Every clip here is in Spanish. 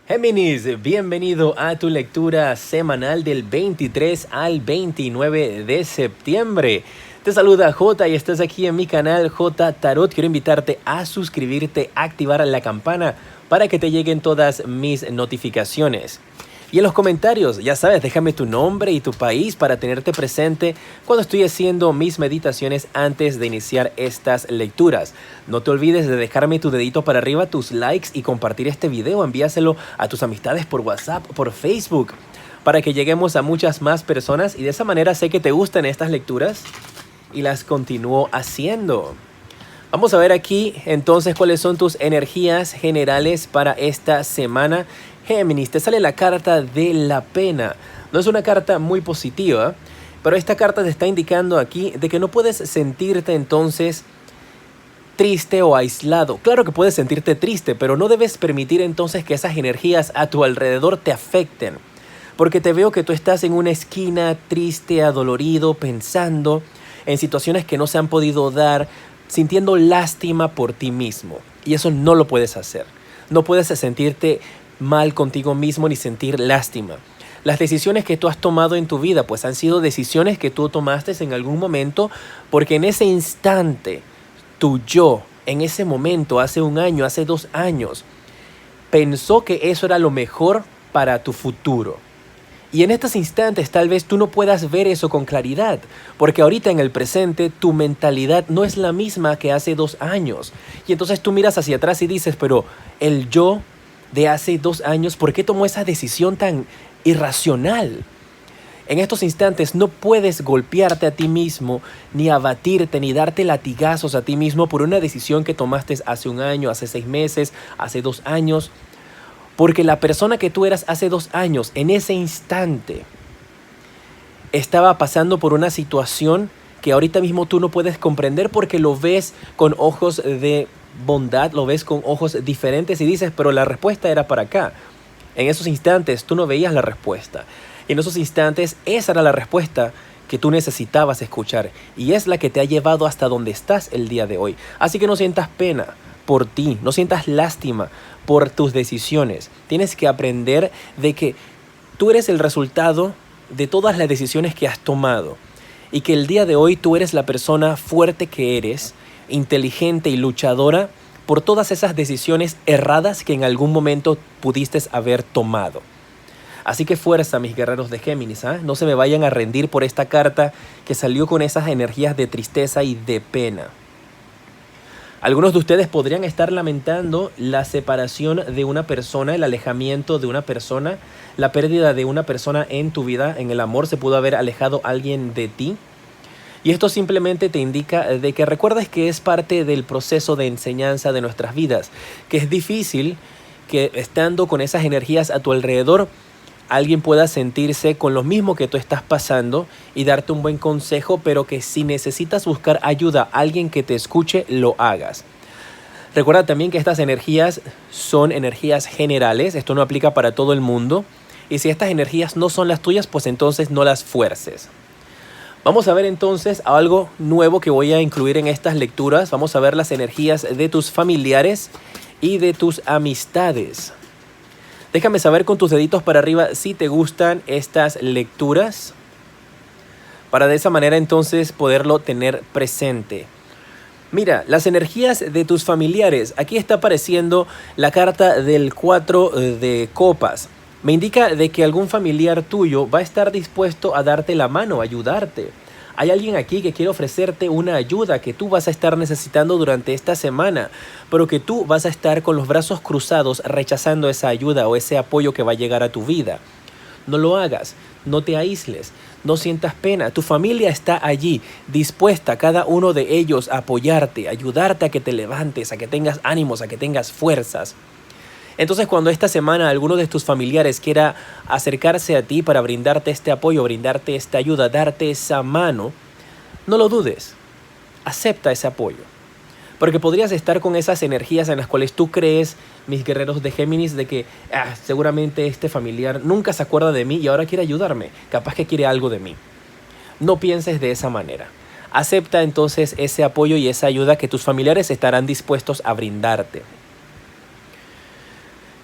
Géminis, bienvenido a tu lectura semanal del 23 al 29 de septiembre. Te saluda J y estás aquí en mi canal J Tarot. Quiero invitarte a suscribirte, activar la campana para que te lleguen todas mis notificaciones. Y en los comentarios, ya sabes, déjame tu nombre y tu país para tenerte presente cuando estoy haciendo mis meditaciones antes de iniciar estas lecturas. No te olvides de dejarme tu dedito para arriba, tus likes y compartir este video. Envíaselo a tus amistades por WhatsApp, por Facebook, para que lleguemos a muchas más personas y de esa manera sé que te gustan estas lecturas y las continúo haciendo. Vamos a ver aquí entonces cuáles son tus energías generales para esta semana. Géminis, te sale la carta de la pena. No es una carta muy positiva, pero esta carta te está indicando aquí de que no puedes sentirte entonces triste o aislado. Claro que puedes sentirte triste, pero no debes permitir entonces que esas energías a tu alrededor te afecten. Porque te veo que tú estás en una esquina triste, adolorido, pensando en situaciones que no se han podido dar, sintiendo lástima por ti mismo. Y eso no lo puedes hacer. No puedes sentirte mal contigo mismo ni sentir lástima. Las decisiones que tú has tomado en tu vida pues han sido decisiones que tú tomaste en algún momento porque en ese instante tu yo, en ese momento, hace un año, hace 2 años, pensó que eso era lo mejor para tu futuro. Y en estos instantes tal vez tú no puedas ver eso con claridad, porque ahorita en el presente tu mentalidad no es la misma que hace 2 años. Y entonces tú miras hacia atrás y dices, pero el yo de hace 2 años, ¿por qué tomó esa decisión tan irracional? En estos instantes no puedes golpearte a ti mismo, ni abatirte, ni darte latigazos a ti mismo por una decisión que tomaste hace 1 año, hace 6 meses, hace 2 años. Porque la persona que tú eras hace 2 años, en ese instante, estaba pasando por una situación que ahorita mismo tú no puedes comprender porque lo ves con ojos de bondad, lo ves con ojos diferentes y dices, pero la respuesta era para acá. En esos instantes tú no veías la respuesta. Y en esos instantes esa era la respuesta que tú necesitabas escuchar. Y es la que te ha llevado hasta donde estás el día de hoy. Así que no sientas pena por ti, no sientas lástima por tus decisiones. Tienes que aprender de que tú eres el resultado de todas las decisiones que has tomado. Y que el día de hoy tú eres la persona fuerte que eres, inteligente y luchadora por todas esas decisiones erradas que en algún momento pudiste haber tomado. Así que fuerza, mis guerreros de Géminis, ¿eh? No se me vayan a rendir por esta carta que salió con esas energías de tristeza y de pena. Algunos de ustedes podrían estar lamentando la separación de una persona, el alejamiento de una persona, la pérdida de una persona en tu vida, en el amor. Se pudo haber alejado alguien de ti. Y esto simplemente te indica de que recuerdes que es parte del proceso de enseñanza de nuestras vidas, que es difícil que estando con esas energías a tu alrededor, alguien pueda sentirse con lo mismo que tú estás pasando y darte un buen consejo, pero que si necesitas buscar ayuda, alguien que te escuche, lo hagas. Recuerda también que estas energías son energías generales, esto no aplica para todo el mundo, y si estas energías no son las tuyas, pues entonces no las fuerces. Vamos a ver entonces algo nuevo que voy a incluir en estas lecturas. Vamos a ver las energías de tus familiares y de tus amistades. Déjame saber con tus deditos para arriba si te gustan estas lecturas, para de esa manera entonces poderlo tener presente. Mira, las energías de tus familiares. Aquí está apareciendo la carta del 4 de copas. Me indica de que algún familiar tuyo va a estar dispuesto a darte la mano, a ayudarte. Hay alguien aquí que quiere ofrecerte una ayuda que tú vas a estar necesitando durante esta semana, pero que tú vas a estar con los brazos cruzados rechazando esa ayuda o ese apoyo que va a llegar a tu vida. No lo hagas, no te aísles, no sientas pena. Tu familia está allí, dispuesta, cada uno de ellos, a apoyarte, a ayudarte a que te levantes, a que tengas ánimos, a que tengas fuerzas. Entonces, cuando esta semana alguno de tus familiares quiera acercarse a ti para brindarte este apoyo, brindarte esta ayuda, darte esa mano, no lo dudes. Acepta ese apoyo. Porque podrías estar con esas energías en las cuales tú crees, mis guerreros de Géminis, de que seguramente este familiar nunca se acuerda de mí y ahora quiere ayudarme. Capaz que quiere algo de mí. No pienses de esa manera. Acepta entonces ese apoyo y esa ayuda que tus familiares estarán dispuestos a brindarte.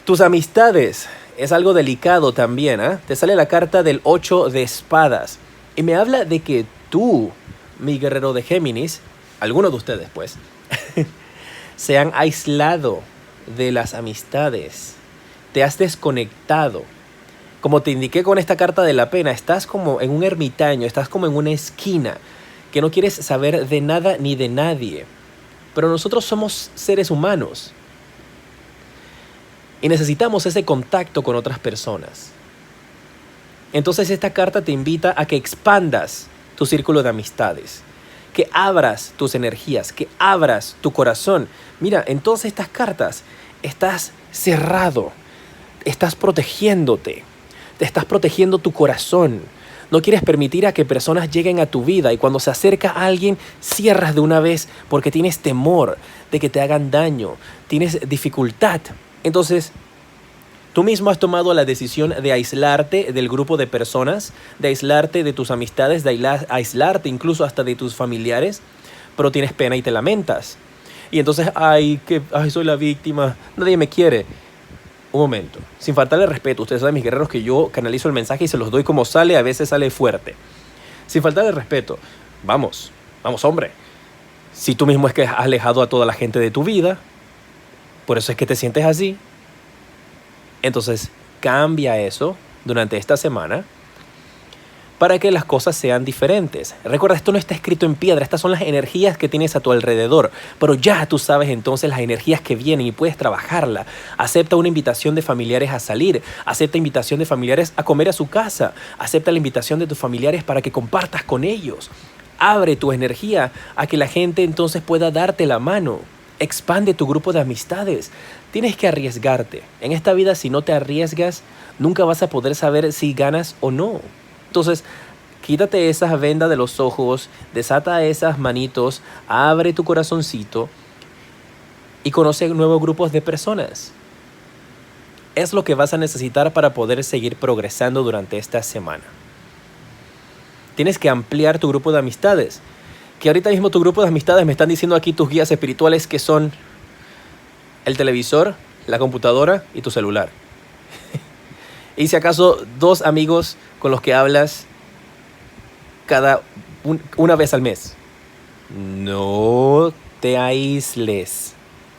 Tus amistades es algo delicado también, ¿eh? Te sale la carta del 8 de espadas. Y me habla de que tú, mi guerrero de Géminis, algunos de ustedes pues, se han aislado de las amistades. Te has desconectado. Como te indiqué con esta carta de la pena, estás como en un ermitaño, estás como en una esquina, que no quieres saber de nada ni de nadie. Pero nosotros somos seres humanos y necesitamos ese contacto con otras personas. Entonces esta carta te invita a que expandas tu círculo de amistades, que abras tus energías, que abras tu corazón. Mira, en todas estas cartas estás cerrado, estás protegiéndote, te estás protegiendo tu corazón. No quieres permitir a que personas lleguen a tu vida y cuando se acerca a alguien cierras de una vez porque tienes temor de que te hagan daño, tienes dificultad. Entonces, tú mismo has tomado la decisión de aislarte del grupo de personas, de aislarte de tus amistades, de aislarte incluso hasta de tus familiares, pero tienes pena y te lamentas. Y entonces, ay, soy la víctima, nadie me quiere. Un momento, sin faltarle respeto, ustedes saben mis guerreros que yo canalizo el mensaje y se los doy como sale, a veces sale fuerte. Sin faltarle respeto, vamos hombre. Si tú mismo es que has alejado a toda la gente de tu vida, por eso es que te sientes así. Entonces, cambia eso durante esta semana para que las cosas sean diferentes. Recuerda, esto no está escrito en piedra, estas son las energías que tienes a tu alrededor, pero ya tú sabes entonces las energías que vienen y puedes trabajarla. Acepta una invitación de familiares a salir, acepta invitación de familiares a comer a su casa, acepta la invitación de tus familiares para que compartas con ellos. Abre tu energía a que la gente entonces pueda darte la mano. Expande tu grupo de amistades. Tienes que arriesgarte. En esta vida, si no te arriesgas, nunca vas a poder saber si ganas o no. Entonces, quítate esas vendas de los ojos, desata esas manitos, abre tu corazoncito y conoce nuevos grupos de personas. Es lo que vas a necesitar para poder seguir progresando durante esta semana. Tienes que ampliar tu grupo de amistades. Que ahorita mismo tu grupo de amistades me están diciendo aquí tus guías espirituales que son el televisor, la computadora y tu celular. Y si acaso 2 amigos con los que hablas una vez al mes. No te aísles,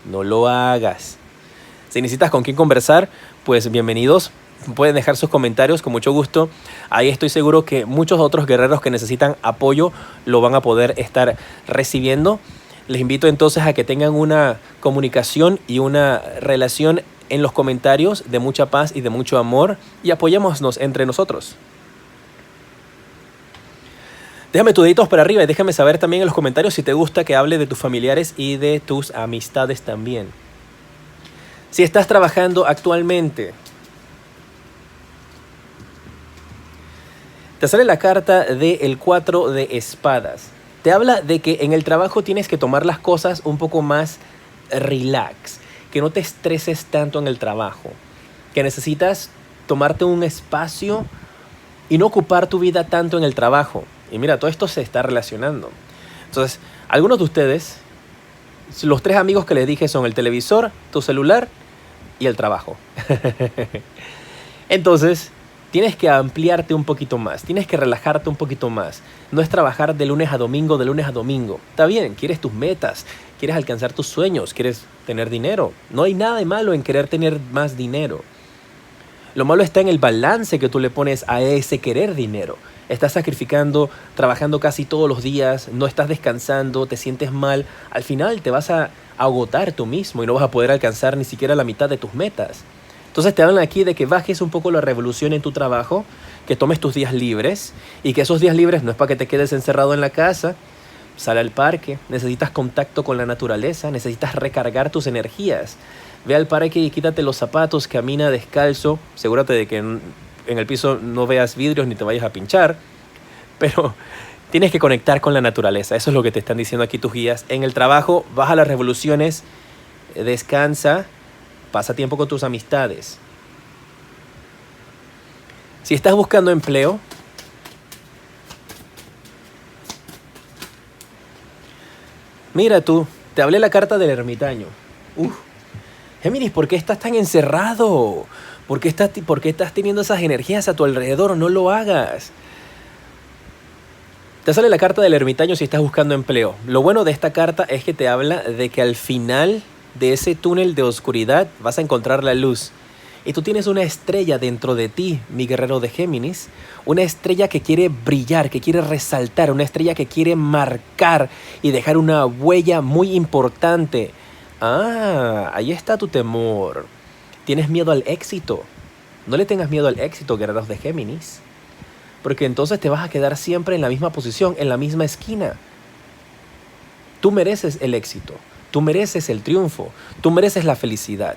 no lo hagas. Si necesitas con quién conversar, pues bienvenidos. Pueden dejar sus comentarios con mucho gusto. Ahí estoy seguro que muchos otros guerreros que necesitan apoyo lo van a poder estar recibiendo. Les invito entonces a que tengan una comunicación y una relación en los comentarios de mucha paz y de mucho amor y apoyémonos entre nosotros. Déjame tus deditos para arriba y déjame saber también en los comentarios si te gusta que hable de tus familiares y de tus amistades también. Si estás trabajando actualmente, te sale la carta del 4 de espadas. Te habla de que en el trabajo tienes que tomar las cosas un poco más relax, que no te estreses tanto en el trabajo, que necesitas tomarte un espacio y no ocupar tu vida tanto en el trabajo. Y mira, todo esto se está relacionando. Entonces, algunos de ustedes, los 3 amigos que les dije son el televisor, tu celular y el trabajo. Entonces, tienes que ampliarte un poquito más, tienes que relajarte un poquito más. No es trabajar de lunes a domingo, de lunes a domingo. Está bien, quieres tus metas, quieres alcanzar tus sueños, quieres tener dinero. No hay nada de malo en querer tener más dinero. Lo malo está en el balance que tú le pones a ese querer dinero. Estás sacrificando, trabajando casi todos los días, no estás descansando, te sientes mal. Al final te vas a agotar tú mismo y no vas a poder alcanzar ni siquiera la mitad de tus metas. Entonces te hablan aquí de que bajes un poco la revolución en tu trabajo, que tomes tus días libres y que esos días libres no es para que te quedes encerrado en la casa. Sal al parque, necesitas contacto con la naturaleza, necesitas recargar tus energías. Ve al parque y quítate los zapatos, camina descalzo, asegúrate de que en el piso no veas vidrios ni te vayas a pinchar, pero tienes que conectar con la naturaleza, eso es lo que te están diciendo aquí tus guías. En el trabajo, baja las revoluciones, descansa, pasa tiempo con tus amistades. Si estás buscando empleo, mira tú, te hablé la carta del ermitaño. Géminis, ¿por qué estás tan encerrado? ¿Por qué estás teniendo esas energías a tu alrededor? No lo hagas. Te sale la carta del ermitaño si estás buscando empleo. Lo bueno de esta carta es que te habla de que al final de ese túnel de oscuridad vas a encontrar la luz. Y tú tienes una estrella dentro de ti, mi guerrero de Géminis. Una estrella que quiere brillar, que quiere resaltar. Una estrella que quiere marcar y dejar una huella muy importante. Ah, ahí está tu temor. Tienes miedo al éxito. No le tengas miedo al éxito, guerreros de Géminis. Porque entonces te vas a quedar siempre en la misma posición, en la misma esquina. Tú mereces el éxito. Tú mereces el triunfo. Tú mereces la felicidad.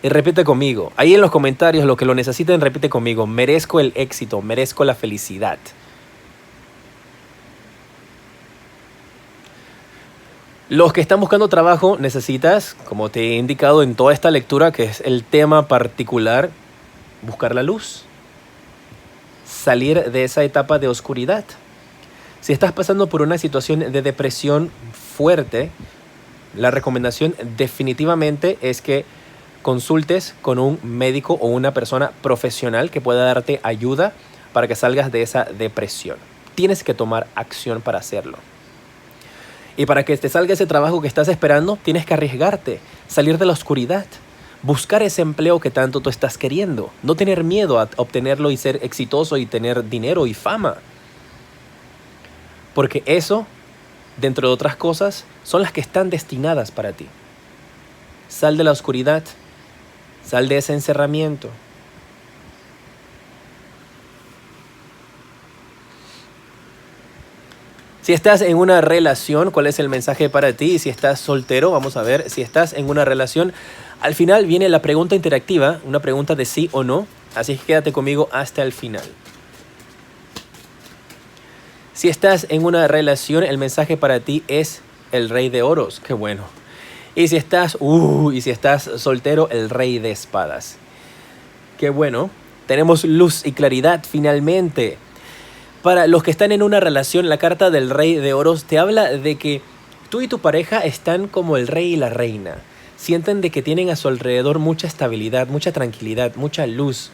Y repite conmigo. Ahí en los comentarios, lo que lo necesiten, repite conmigo. Merezco el éxito. Merezco la felicidad. Los que están buscando trabajo, necesitas, como te he indicado en toda esta lectura, que es el tema particular, buscar la luz. Salir de esa etapa de oscuridad. Si estás pasando por una situación de depresión fuerte, la recomendación definitivamente es que consultes con un médico o una persona profesional que pueda darte ayuda para que salgas de esa depresión. Tienes que tomar acción para hacerlo. Y para que te salga ese trabajo que estás esperando, tienes que arriesgarte, salir de la oscuridad. Buscar ese empleo que tanto tú estás queriendo. No tener miedo a obtenerlo y ser exitoso y tener dinero y fama. Porque eso, dentro de otras cosas, son las que están destinadas para ti. Sal de la oscuridad. Sal de ese encerramiento. Si estás en una relación, ¿cuál es el mensaje para ti? Y si estás soltero, vamos a ver si estás en una relación. Al final viene la pregunta interactiva, una pregunta de sí o no, así que quédate conmigo hasta el final. Si estás en una relación, el mensaje para ti es el Rey de Oros, qué bueno. Y si estás soltero, el Rey de Espadas. Qué bueno, tenemos luz y claridad finalmente. Para los que están en una relación, la carta del Rey de Oros te habla de que tú y tu pareja están como el rey y la reina. Sienten de que tienen a su alrededor mucha estabilidad, mucha tranquilidad, mucha luz.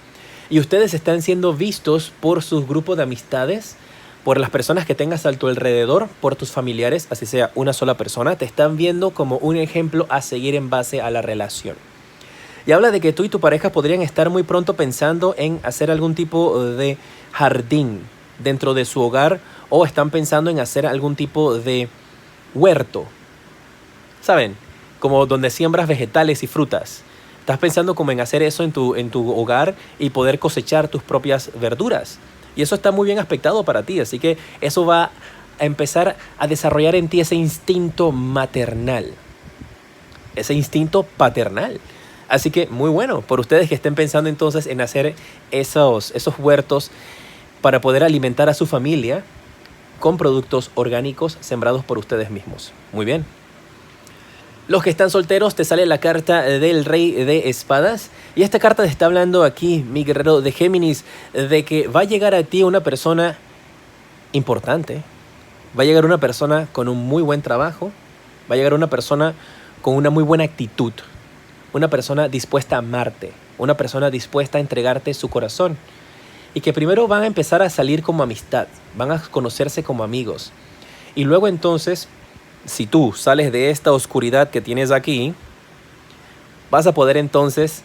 Y ustedes están siendo vistos por sus grupos de amistades, por las personas que tengas a tu alrededor, por tus familiares, así sea una sola persona. Te están viendo como un ejemplo a seguir en base a la relación. Y habla de que tú y tu pareja podrían estar muy pronto pensando en hacer algún tipo de jardín dentro de su hogar, o están pensando en hacer algún tipo de huerto. ¿Saben? Como donde siembras vegetales y frutas. Estás pensando como en hacer eso en tu hogar y poder cosechar tus propias verduras. Y eso está muy bien aspectado para ti. Así que eso va a empezar a desarrollar en ti ese instinto maternal. Ese instinto paternal. Así que muy bueno por ustedes que estén pensando entonces en hacer esos huertos para poder alimentar a su familia con productos orgánicos sembrados por ustedes mismos. Muy bien. Los que están solteros, te sale la carta del Rey de Espadas. Y esta carta te está hablando aquí, mi guerrero de Géminis, de que va a llegar a ti una persona importante. Va a llegar una persona con un muy buen trabajo. Va a llegar una persona con una muy buena actitud. Una persona dispuesta a amarte. Una persona dispuesta a entregarte su corazón. Y que primero van a empezar a salir como amistad. Van a conocerse como amigos. Y luego entonces, si tú sales de esta oscuridad que tienes aquí, vas a poder entonces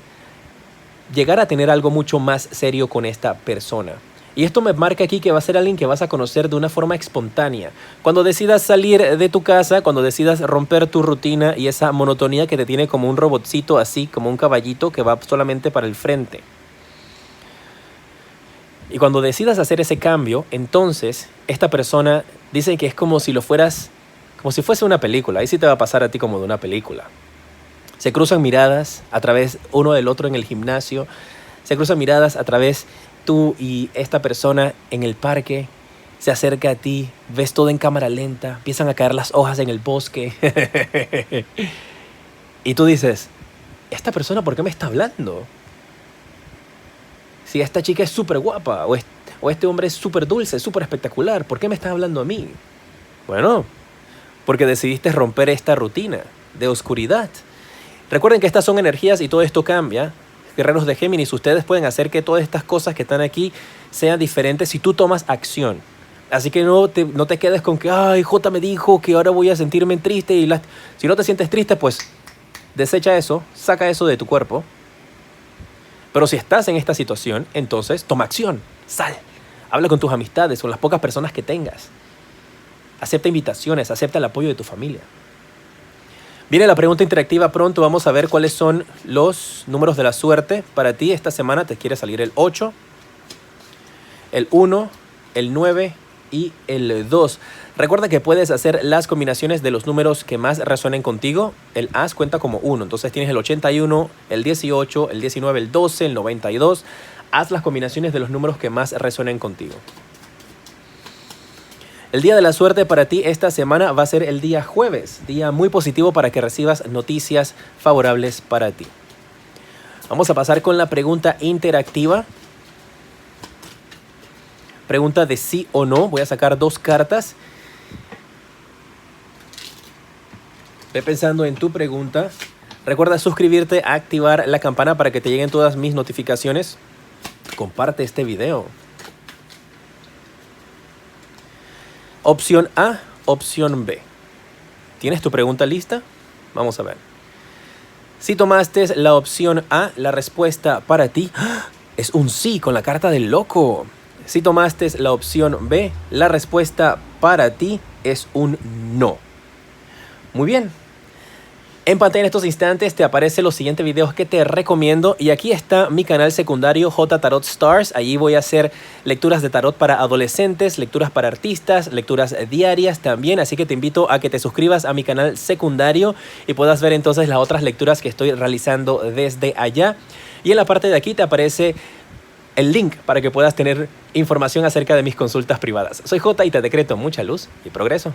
llegar a tener algo mucho más serio con esta persona. Y esto me marca aquí que va a ser alguien que vas a conocer de una forma espontánea. Cuando decidas salir de tu casa, cuando decidas romper tu rutina y esa monotonía que te tiene como un robotcito así, como un caballito que va solamente para el frente. Y cuando decidas hacer ese cambio, entonces esta persona dice que es como si fuese una película. Ahí sí te va a pasar a ti como de una película. Se cruzan miradas a través uno del otro en el gimnasio. Se cruzan miradas a través tú y esta persona en el parque. Se acerca a ti, ves todo en cámara lenta. Empiezan a caer las hojas en el bosque. Y tú dices, ¿esta persona por qué me está hablando? Si esta chica es súper guapa o este hombre es súper dulce, súper espectacular, ¿por qué me está hablando a mí? Bueno, porque decidiste romper esta rutina de oscuridad. Recuerden que estas son energías y todo esto cambia. Guerreros de Géminis, ustedes pueden hacer que todas estas cosas que están aquí sean diferentes si tú tomas acción. Así que no te quedes con que, ay, J me dijo que ahora voy a sentirme triste. Si no te sientes triste, pues desecha eso, saca eso de tu cuerpo. Pero si estás en esta situación, entonces toma acción, sal. Habla con tus amistades, con las pocas personas que tengas. Acepta invitaciones, acepta el apoyo de tu familia. Viene la pregunta interactiva pronto. Vamos a ver cuáles son los números de la suerte para ti. Esta semana te quiere salir el 8, el 1, el 9 y el 2. Recuerda que puedes hacer las combinaciones de los números que más resuenen contigo. El as cuenta como 1. Entonces tienes el 81, el 18, el 19, el 12, el 92. Haz las combinaciones de los números que más resuenen contigo. El día de la suerte para ti esta semana va a ser el día jueves, día muy positivo para que recibas noticias favorables para ti. Vamos a pasar con la pregunta interactiva. Pregunta de sí o no. Voy a sacar 2 cartas. Ve pensando en tu pregunta. Recuerda suscribirte, activar la campana para que te lleguen todas mis notificaciones. Comparte este video. Opción A, opción B. ¿Tienes tu pregunta lista? Vamos a ver. Si tomaste la opción A, la respuesta para ti es un sí con la carta del loco. Si tomaste la opción B, la respuesta para ti es un no. Muy bien. En pantalla en estos instantes te aparecen los siguientes videos que te recomiendo. Y aquí está mi canal secundario J Tarot Stars. Allí voy a hacer lecturas de tarot para adolescentes, lecturas para artistas, lecturas diarias también. Así que te invito a que te suscribas a mi canal secundario y puedas ver entonces las otras lecturas que estoy realizando desde allá. Y en la parte de aquí te aparece el link para que puedas tener información acerca de mis consultas privadas. Soy J y te decreto mucha luz y progreso.